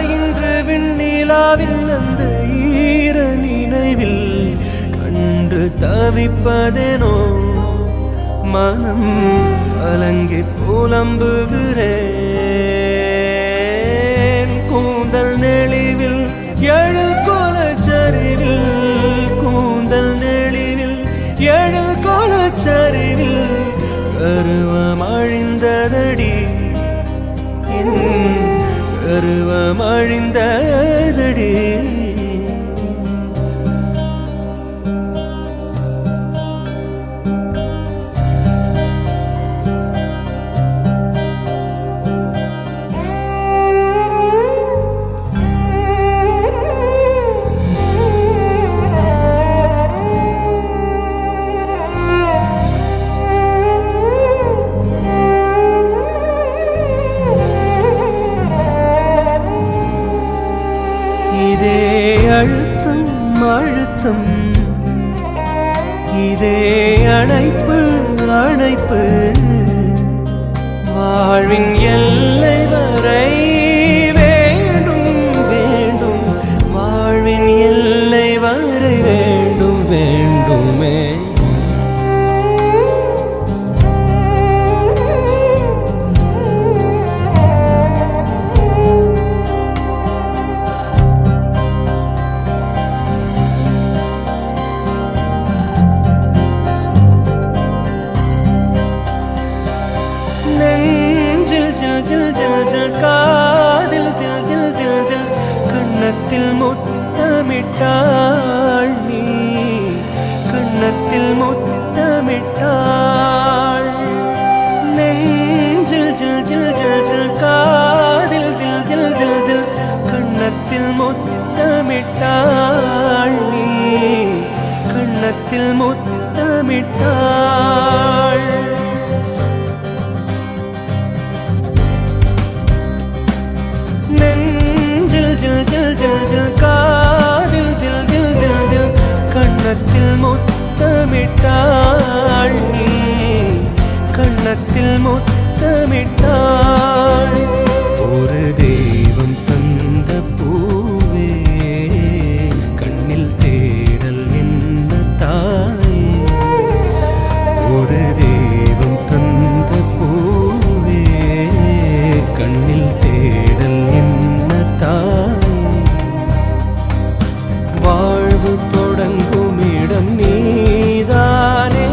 இன்று விண்ணிலாவில் அந்த ஈர நினைவில் கண்டு தவிப்பதேனோ மனம் கலங்கி புலம்புகிறேன் கூந்தல் நெளிவில் எழில் கோலச்சரிவில் கூந்தல் நெளிவில் எழில் கோலச்சரிவில் கருவம் அழிந்ததடி கருவம் அழிந்ததடி இதே அழுத்தம் அழுத்தம் இதே அணைப்பு அணைப்பு வாழ்வின் எல்லை வரை வேண்டும் வேண்டும் வாழ்வின் எல்லை வரை வேண்டும் வேண்டுமே காதில் தில் தில் தில் தில் கண்ணத்தில் முத்தமிட்டாள் நீ கண்ணத்தில் முத்தமிட்டாள் நெஞ்சில் ஜில் ஜில் ஜில் ஜில் காதில் தில் தில் தில் தில் கண்ணத்தில் முத்தமிட்டாள் நீ கண்ணத்தில் முத்தமிட்டாள் ஜில் ஜில் ஜில் ஜில் காதில் தில் தில் தில் தில் கண்ணத்தில் முத்தமிட்டாள் நீ கண்ணத்தில் முத்தமிட்டாள் ஒரு தெய்வம் தந்த பூவே கண்ணில் தேடல் என்ன தாயே ஒரு தெய்வம் தந்த பூவே கண்ணில் தேடல் என்ன தாய் வாழ்வு தொடங்கும் இடம் நீதானே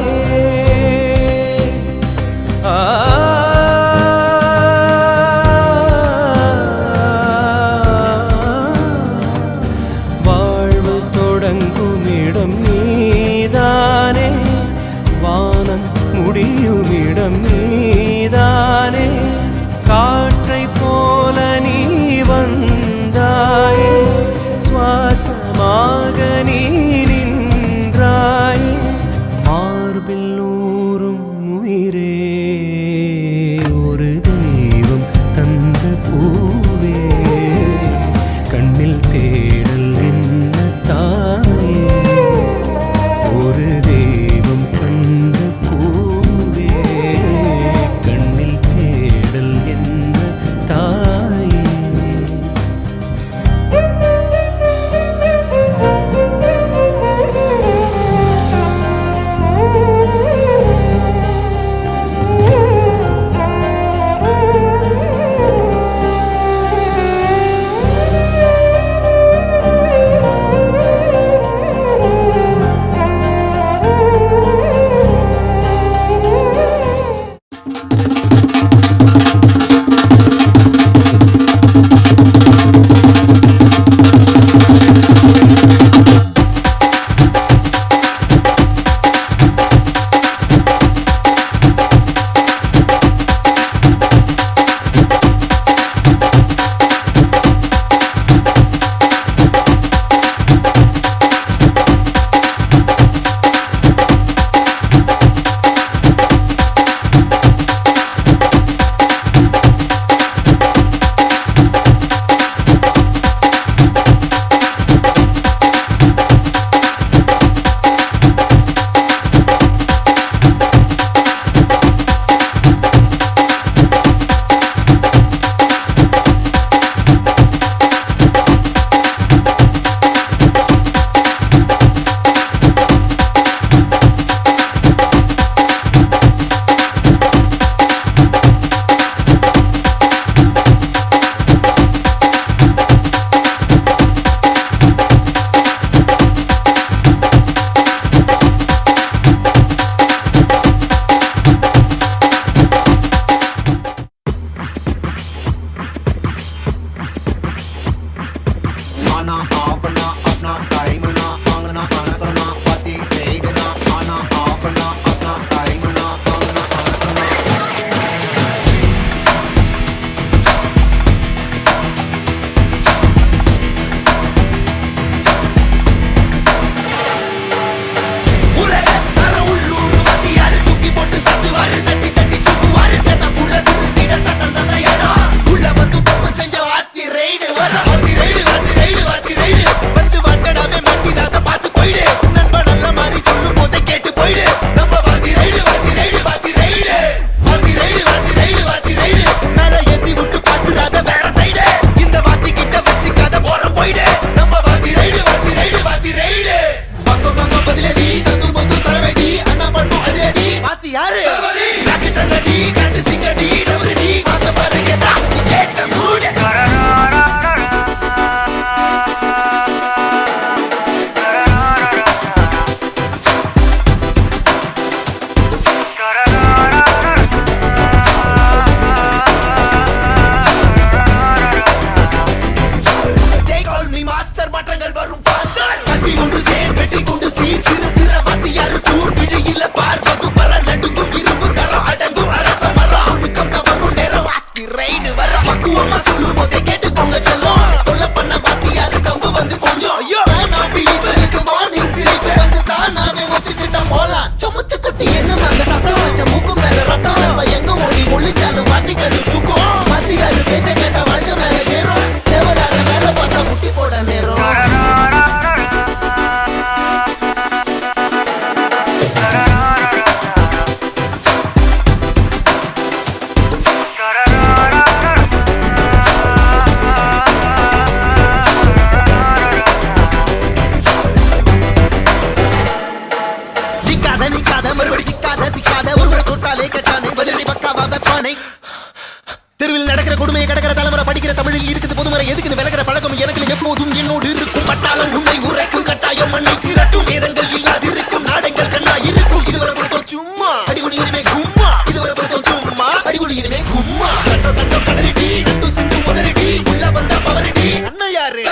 பொதுவெளியில் இருக்குது பொதுமறை எதுக்குன்னு விலகிற பழக்கம் எனக்கு எப்போதும் என்னோடு இருக்கும் பட்டாளம் உண்மை உரைக்கும் கட்டாயம் மண்ணை திரட்டும் வேதங்கள் இல்லாது இருக்கும் நாடங்கள் கண்ணா இருக்கும் இதுவரை பொறுத்தோம் சும்மா அடிகுடி இனிமே கும்மா இதுவரை பொறுத்தோம் சும்மா அடிகுடி இனிமே கும்மா கண்டோ கண்டோ கதறிடி நட்டு சிந்து முதறிடி உள்ள வந்த பவரிடி அண்ணா யாரு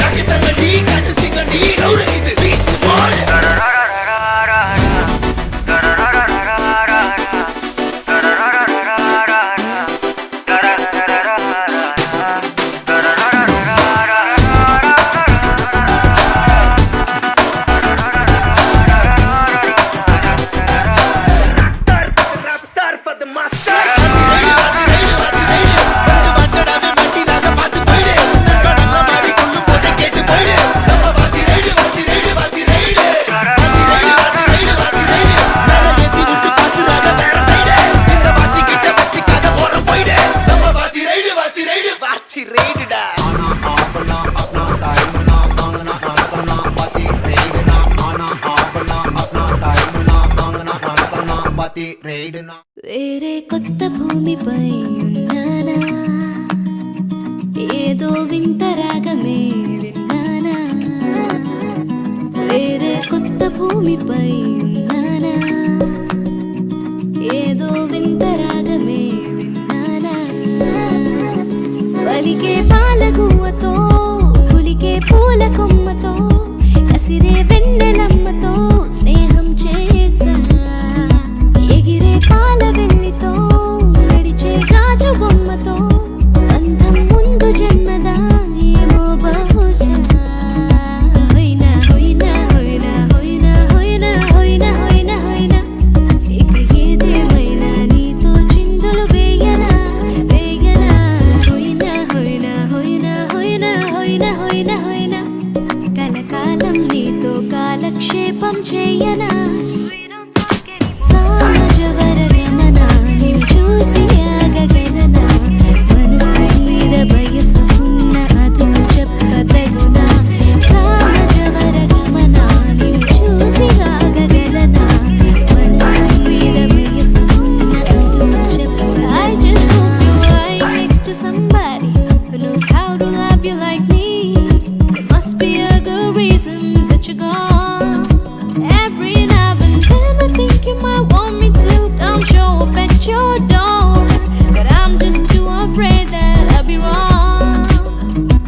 ராக்கி தங்கடி காட்டு சிங்கடி நவுறு இது பீஸ்ட் பால் వేరే కొత్త భూమిపై ఉన్నానా ఏదో వింత రాగమే విన్నానా వేరే కొత్త భూమిపై ఉన్నానా ఏదో వింత రాగమే విన్నానా పలికే పాలగువ్వతో పులికే పూల కొమ్మతో కసిరే వెన్నెలమ్మతో స్నేహం చేసా ఎగిరే పాల వెల్లితో నడిచే గాజు బొమ్మతో అందం ముందు జన్మదా ఏమో బహుశా హోయినా హోయినా హోయినా హోయినా హోయినా హోయినా హోయినా హోయినా ఇక ఏదేమైనా నీతో చిందులు వేయనా వేయనా హోయినా హోయినా హోయినా హోయినా హోయినా హోయినా హోయినా కలకాలం నీతో కాలక్షేపం చేయనా చూసి ఆగగలనా మనసు మీద బయసుకున్న అదుపు చెప్పదగునా సామజవర గమనా నిన్ను చూసి ఆగగలనా మనసు మీద బయసుకున్న అదుపు చెప్ప I just hope you lie next to somebody who knows how to love you like me. There must be a good reason that you're gone. Every now and then I think you might want me to come show up at your door, but I'm just too afraid that I'll be wrong.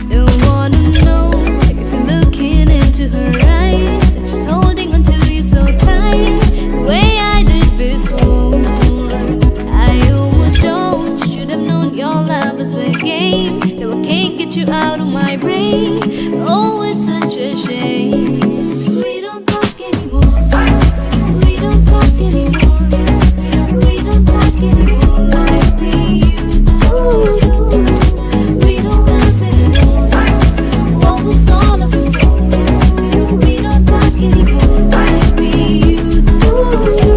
Don't wanna know if you're looking into her eyes, if she's holding on to you so tight, the way I did before. I overdosed, should have known your love was a game. Now I can't get you out of my brain. Oh, it's such a shame. We don't talk anymore. We don't talk anymore. We don't talk anymore like we used to do. We don't laugh anymore. What was all of it? We don't talk anymore like we used to do.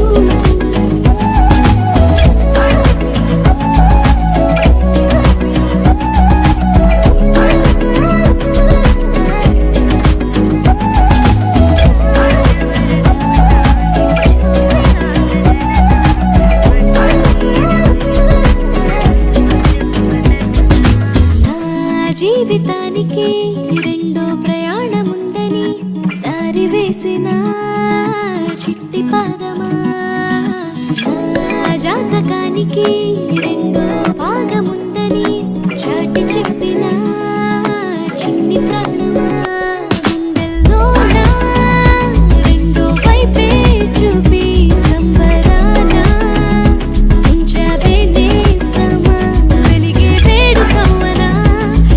జీవితానికి రెండో ప్రయాణముందని దారి వేసిన చిట్టి పాదమా జాతకానికి రెండో భాగముందని చాటి చెప్పిన చిన్ని ప్రాణమా గుండెల్లోనా రెండో వైపే చూపి సంబరాన ఉంచావే నేస్తమా వెలిగే వేడుకవ్వనా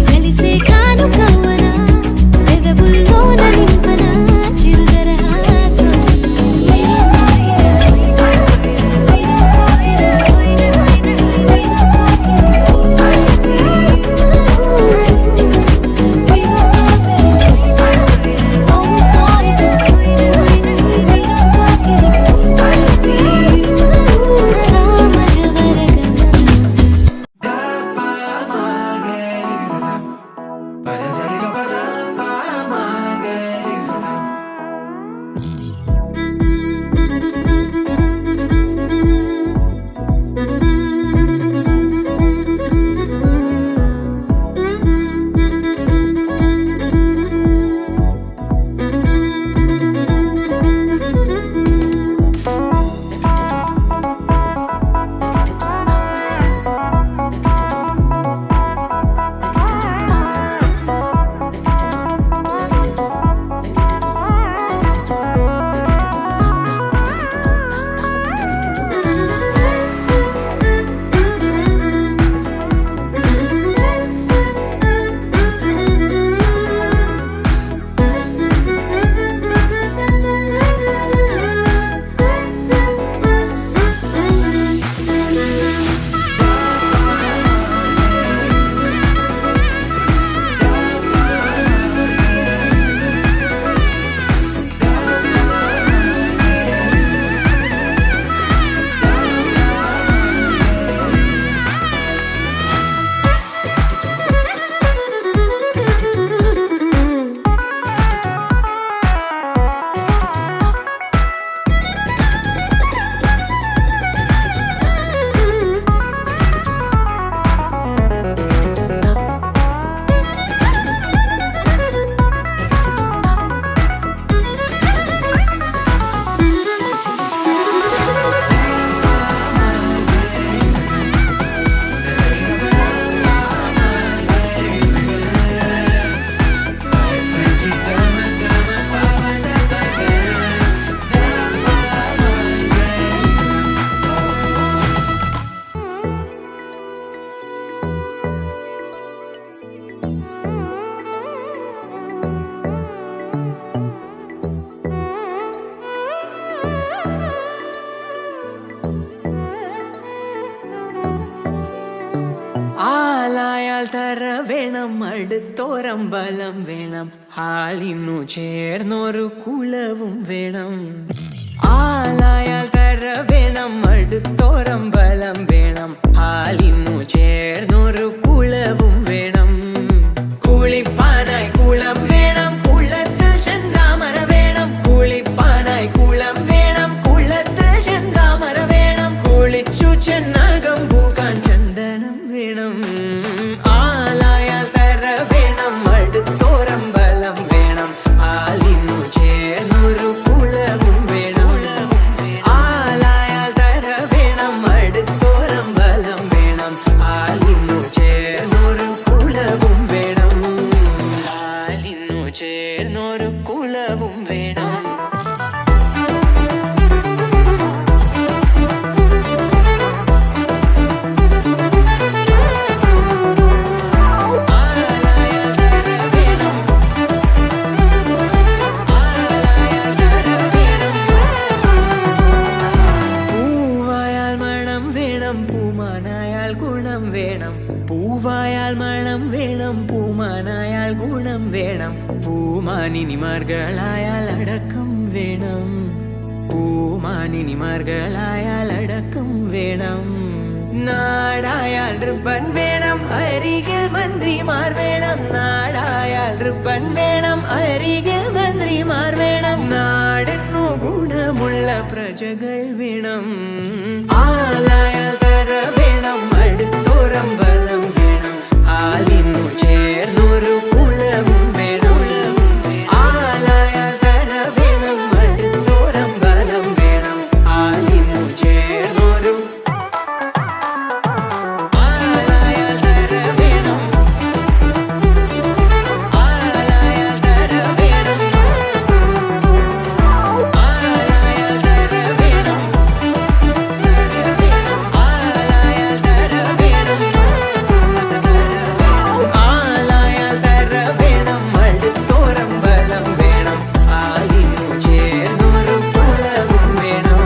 కలిసే కానుకవ్వనా పెదవుల్లోన నింపనా చిరుదరహాసం We don't talk anymore like we used to. വേണം അടുത്തോരമ്പലം വേണം ആലിനു ചേർന്നൊരു കുലവും വേണം ആലായാൽ തര വേണം അടുത്തോരമ്പലം വേണം ആലിനു ചേർന്നൊരു കുലവും വേണം കുളിപ്പാനായി കുളം വേണം കുളത്തിൽ ചെന്താമര വേണം കുളിപ്പാനായി കുളം വേണം കുളത്തിൽ ചെന്താമര വേണം കുളിച്ചു ചെന്നകം പൂക്കാൻ ചന്ദനം വേണം ആലായാൽ തര വേണം അടുത്തോരമ്പലം വേണം ആലിനു ചേർന്നൊരു കുളവും വേണം ആലായാൽ തര വേണം അടുത്തോരമ്പലം വേണം ആലിനു ചേർന്നൊരു കുളവും വേണം ആലിനു ചേർന്നൊരു കുളവും വേണം പൂവായാൽ മണം വേണം പൂമാനായാൽ ഗുണം വേണം പൂവായാൽ മണം വേണം പൂമാനായാൽ ഗുണം വേണം പൂമാനിനിമാർകളായാൽ അടക്കം വേണം പൂമാനിനിമാർകളായാൽ അടക്കം വേണം നാടായാൽ നൃപ്പൻ വേണം അരികിൽ മന്ത്രിമാർ വേണം നാടായാൽ നൃപ്പൻ വേണം അരികിൽ മന്ത്രിമാർ വേണം നാടിനു ഗുണമുള്ള പ്രജകൾ വേണം ആലായാൽ തര വേണം അടുത്തോരമ്പലം വേണം ആലിനു ചേർന്നൊരു കുളവും വേണം ആലായാൽ തര വേണം അടുത്തോരമ്പലം വേണം ആലിനു ചേർന്നൊരു ആലായാൽ തര വേണം ആലായാൽ തര വേണം ആലായാൽ തര വേണം ആലായാൽ തര വേണം ആലായാൽ തര വേണം അടുത്തോരമ്പലം വേണം ആലിനു ചേർന്നൊരു കുളവും വേണം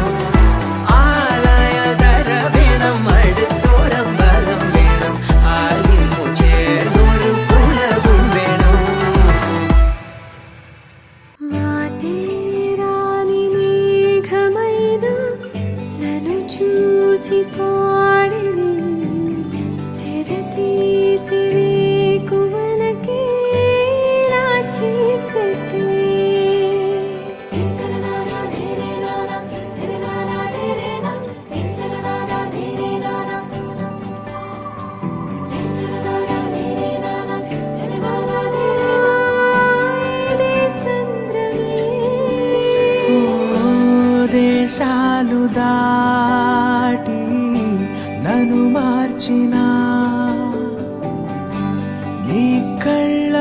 ആലായാൽ തര വേണം അടുത്തോരമ്പലം വേണം ആലിനു ചേർന്നൊരു കുളവും വേണം మాటేరాని మేఘమైన నన్ను చూసి పాడిని తెరతీసి రేకువలకే నా చీకటి దేశాలు దాటి నన్ను మార్చిన నీ కళ్ళ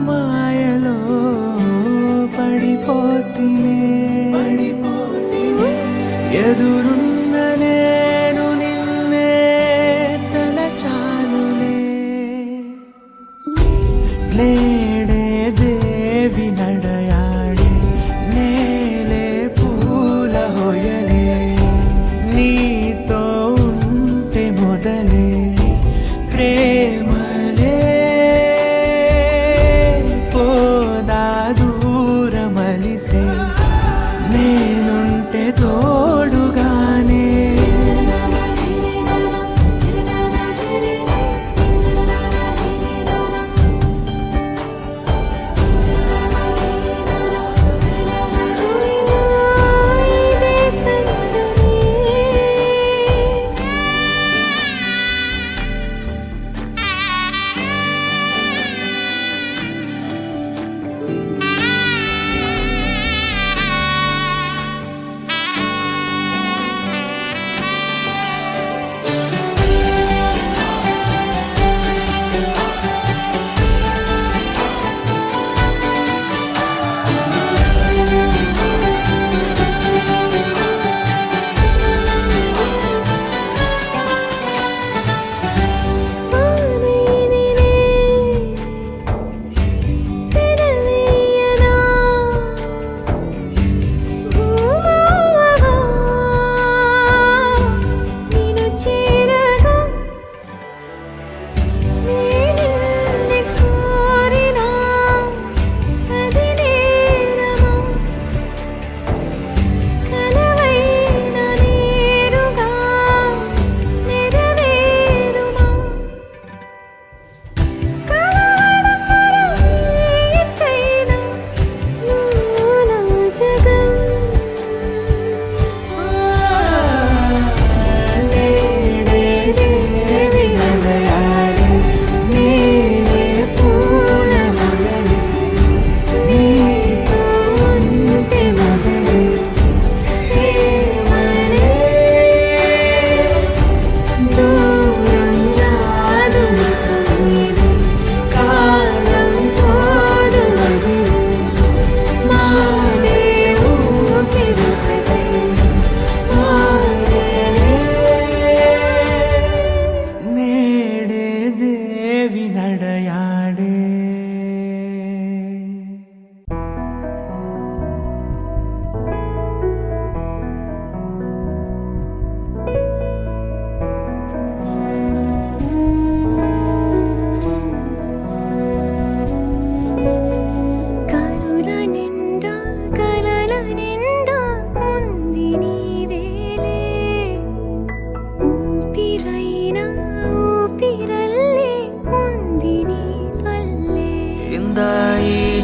మాయలో పడిపోతినే ఎదురున్న నేను నిన్నే తలచానులే నేడే దేవి నడయాడే నేలే పూల హొయలే నీతో ఉంటే మొదలే ప్రేమలే పోదా దూరమలిసే నేనుంటే తోడుగానే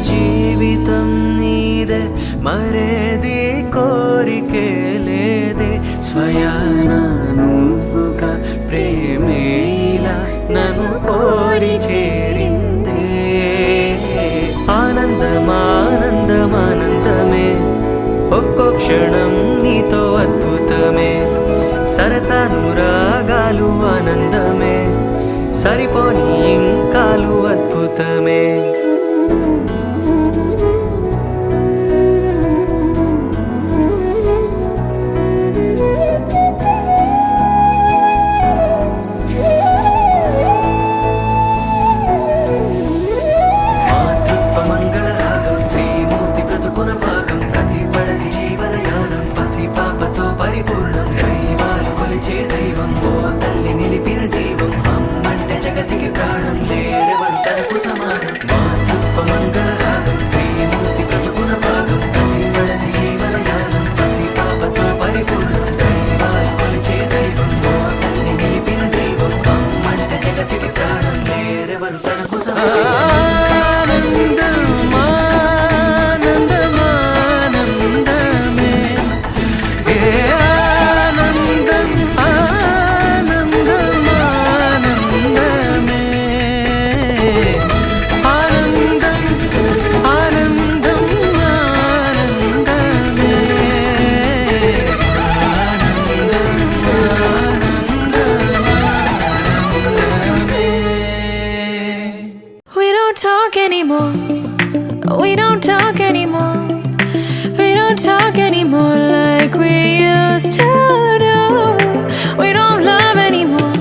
జీవితం నీదే మరేది కోరికే లేదే స్వయాన నువ్వుగా ప్రేమే ఇలా నన్ను కోరి చేరిందే ఆనందమానందమానందమే ఒక్కో క్షణం నీతో అద్భుతమే సరసానురాగాలు ఆనందమే సరిపోని ఇంకాలు అద్భుతమే పరిపూర్ణం దైవాలు కొలిచే దైవం ఓ తల్లి నిలిపిన జీవం అమ్మంటే జగతికి ప్రాణం లేరెవరు తనకు సమానం మాతృత్వ మంగళరాగం శ్రీమూర్తి బ్రతుకున భాగం ప్రతిపడని జీవనయానం పసి పాపతో పరిపూర్ణం దైవాలు కొలిచే దైవం ఓ తల్లి నిలిపిన జీవం అమ్మంటే జగతికి ప్రాణం లేరెవరు తనకు సమానం talk anymore. We don't talk anymore. We don't talk anymore like we used to do. We don't love anymore.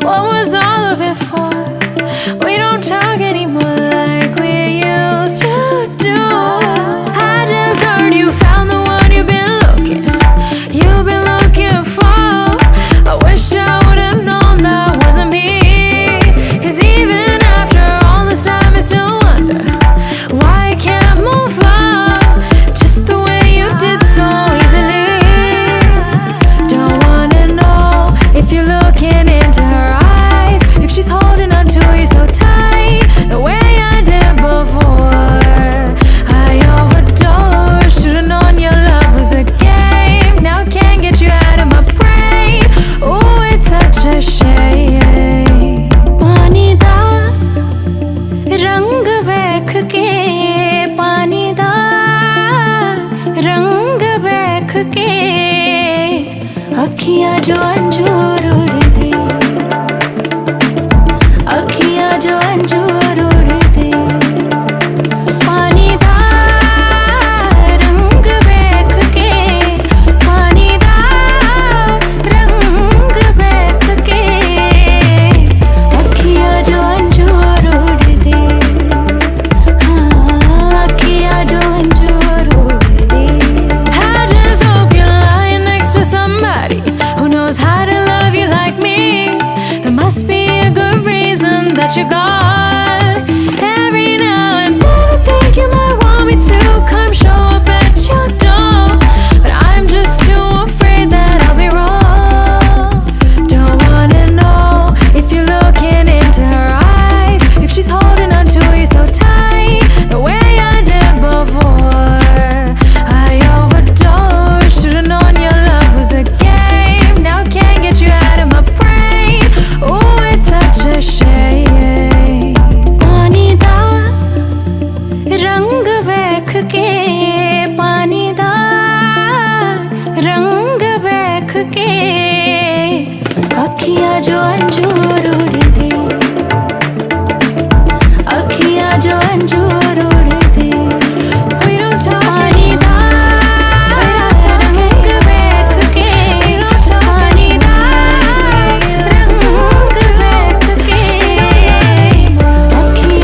What was all of it for? We don't talk anymore like we used to do. I just heard you found the one you've been looking for. I wish I would've known that wasn't me. 'Cause even after all this time I still wonder why I can't move on just the way you did so easily. Don't wanna know if you're looking into her eyes, if she's holding on to you so tight the way I did before. I overdosed, should've known your love was a game. Now I can't get you out of my brain. Oh, it's such a shame. पानी दा रंग वेख के, पानी दा रंग वेख के अखियां जो अंजूर उड़ दे, अखियां जो अंजूर उड़ दे। पानी दा रंग वेख के, पानी दा रंग वेख के अखियां जो अंजूर उड़ दे, हाँ अखियां जो अंजूर उड़ दे। I just hope you're lying next to somebody who knows how to love you like me. There must be a good reason that you're gone. Every now and then I think you might want me to come show up at your door, but I'm just too afraid that I'll be wrong. Don't wanna know if you're looking into her eyes, if she's holding on to you so tight the way I did before. I overdosed, should've known your love was a game. Now I can't get you out of my brain. Oh, it's such a shame. पानी दा रंग वेख के, पानी दा रंग वेख के अखियां जो अंजूर उड़ दे, अखियां जो अंजूर उड़ दे। We don't talk पानी दा रंग वेख के, पानी दा रंग वेख के अखियां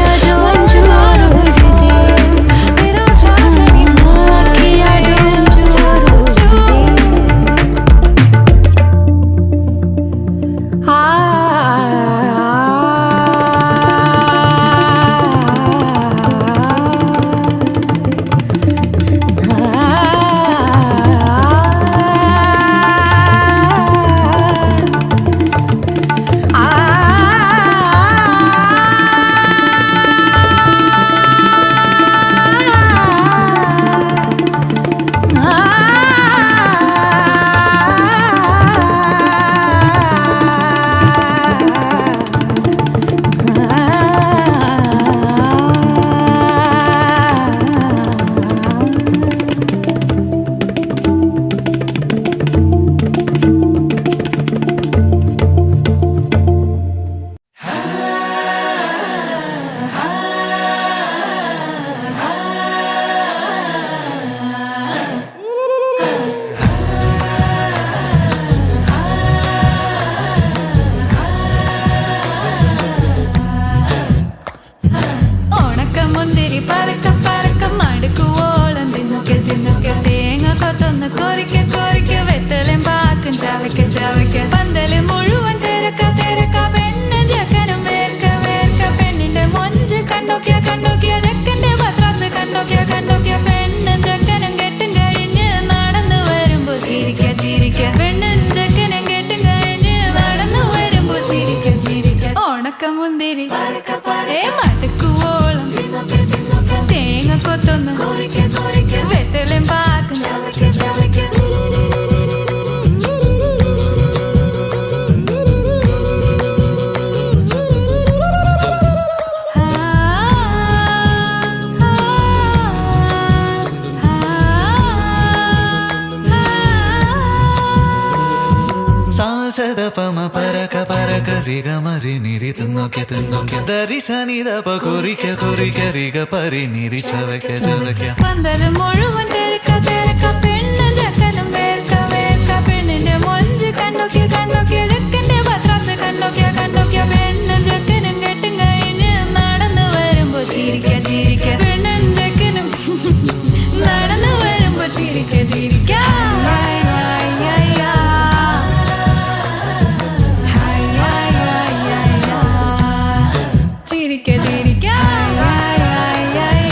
മുന്തിരി പറക്ക പറക്ക മടുക്കുവോളം തിന്നുക്കെ തിന്നുക്കെ തേങ്ങ കൊത്തൊന്ന് കൊറിക്ക കൊറിക്ക വെത്തലും പാക്കും ചവയ്ക്ക ചവയ്ക്ക പന്തല് മുഴുവൻ തിരക്ക തിരക്ക പെണ്ണ് ജക്കനും വേർക്ക വേർക്ക പെണ്ണിന്റെ മൊഞ്ച് കണ്ടോക്കിയ കണ്ടോക്കിയ ജക്കന്റെ പത്രാസ് കണ്ടോക്കിയ കണ്ടോക്കിയ പെണ്ണും ജക്കനും കെട്ടും കഴിഞ്ഞ് നടന്നു വരുമ്പോ ചിരിക്ക ചിരിക്ക പെണ്ണും ജക്കനും കെട്ടും കഴിഞ്ഞ് നടന്നു വരുമ്പോ ചിരിക്ക ചിരിക്ക ഉണക്ക മുന്തിരി ഏ മടുക്കുവോളം തേങ്ങ കൊത്തൊന്ന് വെത്തലും പാക്കും ചവയ്ക്ക ചവയ്ക്ക സാസദ പമ പരക പരക റിഗ മരി നിരി തിന്നോക്കെ തിന്നോക്കെ ദരി സനി ദപ കൊറിക്ക കൊറിക്ക റിഗ പരി നിരി ചവയ്ക്ക ചവയ്ക്ക പന്തല് മുഴുവൻ തിരക്ക തിരക്ക പെണ്ണ് ജക്കനും വേർക്ക വേർക്ക പെണ്ണിന്റെ മൊഞ്ച് കണ്ടോക്കിയ കണ്ടോക്കിയ ജക്കന്റെ പത്രാസ് കണ്ടോക്കിയ കണ്ടോക്കിയ പെണ്ണും ജക്കനും കെട്ടും കഴിഞ്ഞ് നടന്നു വരുമ്പോ ചിരിക്ക ചിരിക്ക പെണ്ണും ജക്കനും നടന്നു വരുമ്പോ ചിരിക്ക ചിരിക്ക ഹായ് ഹായ് ഹായ് ഹായ് ചിരിക്ക ചിരിക്ക ഹായ് ഹായ് ഹായ്